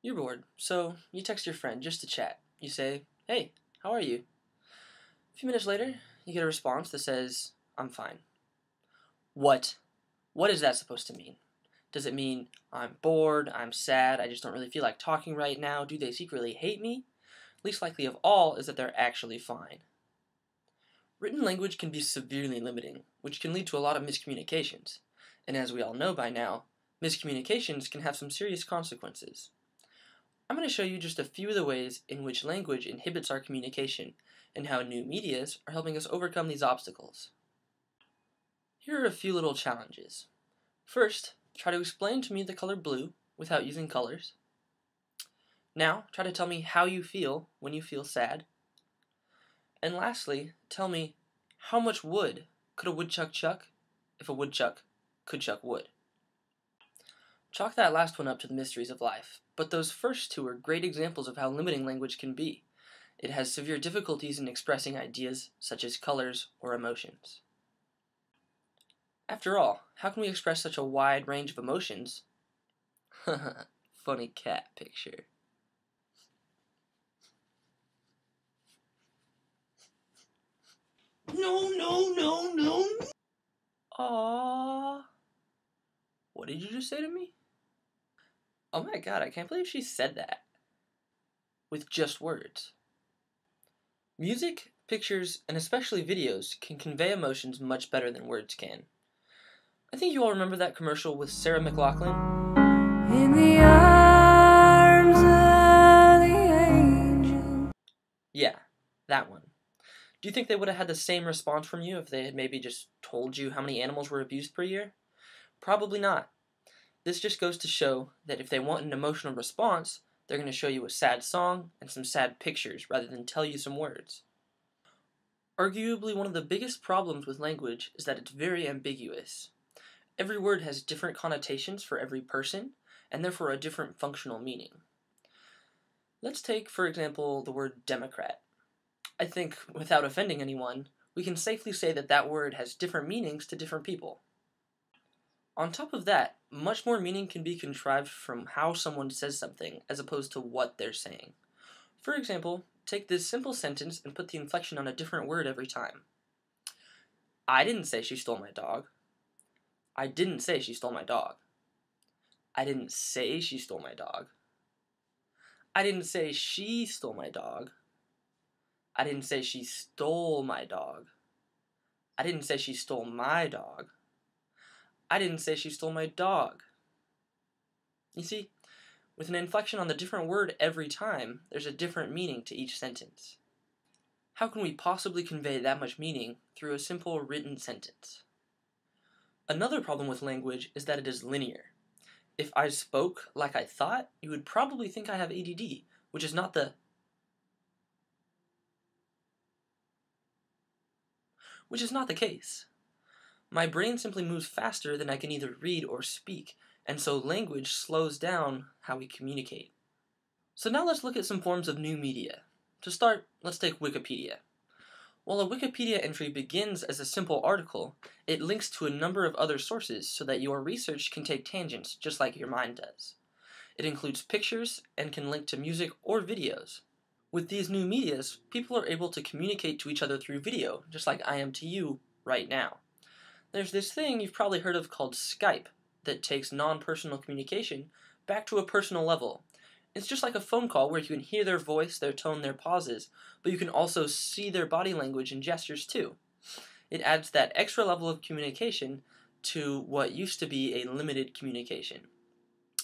You're bored, so you text your friend just to chat. You say, "Hey, how are you?" A few minutes later, you get a response that says, "I'm fine." What? What is that supposed to mean? Does it mean I'm bored, I'm sad, I just don't really feel like talking right now? Do they secretly hate me? Least likely of all is that they're actually fine. Written language can be severely limiting, which can lead to a lot of miscommunications. And as we all know by now, miscommunications can have some serious consequences. I'm going to show you just a few of the ways in which language inhibits our communication and how new medias are helping us overcome these obstacles. Here are a few little challenges. First, try to explain to me the color blue without using colors. Now, try to tell me how you feel when you feel sad. And lastly, tell me how much wood could a woodchuck chuck if a woodchuck could chuck wood. Chalk that last one up to the mysteries of life, but those first two are great examples of how limiting language can be. It has severe difficulties in expressing ideas such as colors or emotions. After all, how can we express such a wide range of emotions? Funny cat picture. No, no, no, no. Aww. What did you just say to me? Oh my god, I can't believe she said that. With just words. Music, pictures, and especially videos can convey emotions much better than words can. I think you all remember that commercial with Sarah McLachlan. In the arms of the angel. Yeah, that one. Do you think they would have had the same response from you if they had maybe just told you how many animals were abused per year? Probably not. This just goes to show that if they want an emotional response, they're going to show you a sad song and some sad pictures rather than tell you some words. Arguably, one of the biggest problems with language is that it's very ambiguous. Every word has different connotations for every person, and therefore a different functional meaning. Let's take, for example, the word Democrat. I think, without offending anyone, we can safely say that that word has different meanings to different people. On top of that, much more meaning can be contrived from how someone says something as opposed to what they're saying. For example, take this simple sentence and put the inflection on a different word every time. I didn't say she stole my dog. I didn't say she stole my dog. I didn't say she stole my dog. I didn't say she stole my dog. I didn't say she stole my dog. I didn't say she stole my dog. I didn't say she stole my dog. You see, with an inflection on the different word every time, there's a different meaning to each sentence. How can we possibly convey that much meaning through a simple written sentence? Another problem with language is that it is linear. If I spoke like I thought, you would probably think I have ADD, which is not the case. My brain simply moves faster than I can either read or speak, and so language slows down how we communicate. So now let's look at some forms of new media. To start, let's take Wikipedia. While a Wikipedia entry begins as a simple article, it links to a number of other sources so that your research can take tangents just like your mind does. It includes pictures and can link to music or videos. With these new medias, people are able to communicate to each other through video, just like I am to you right now. There's this thing you've probably heard of called Skype that takes non-personal communication back to a personal level. It's just like a phone call where you can hear their voice, their tone, their pauses, but you can also see their body language and gestures too. It adds that extra level of communication to what used to be a limited communication.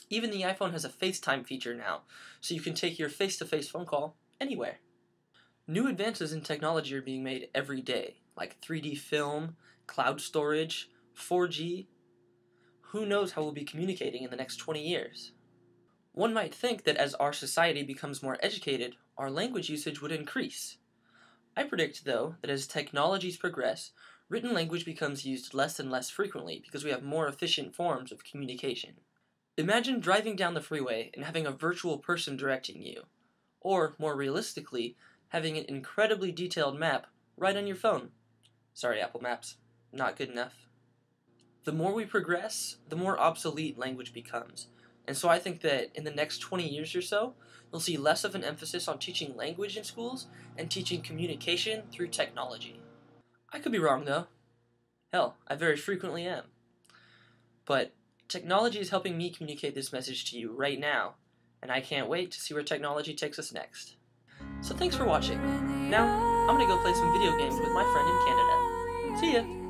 Even the iPhone has a FaceTime feature now, so you can take your face-to-face phone call anywhere. New advances in technology are being made every day, like 3D film, cloud storage, 4G. Who knows how we'll be communicating in the next 20 years? One might think that as our society becomes more educated, our language usage would increase. I predict, though, that as technologies progress, written language becomes used less and less frequently because we have more efficient forms of communication. Imagine driving down the freeway and having a virtual person directing you, or, more realistically, having an incredibly detailed map right on your phone. Sorry, Apple Maps, not good enough. The more we progress, the more obsolete language becomes. And so I think that in the next 20 years or so, you'll see less of an emphasis on teaching language in schools and teaching communication through technology. I could be wrong though. Hell, I very frequently am. But technology is helping me communicate this message to you right now, and I can't wait to see where technology takes us next. So thanks for watching. Now, I'm gonna go play some video games with my friend in Canada. See ya!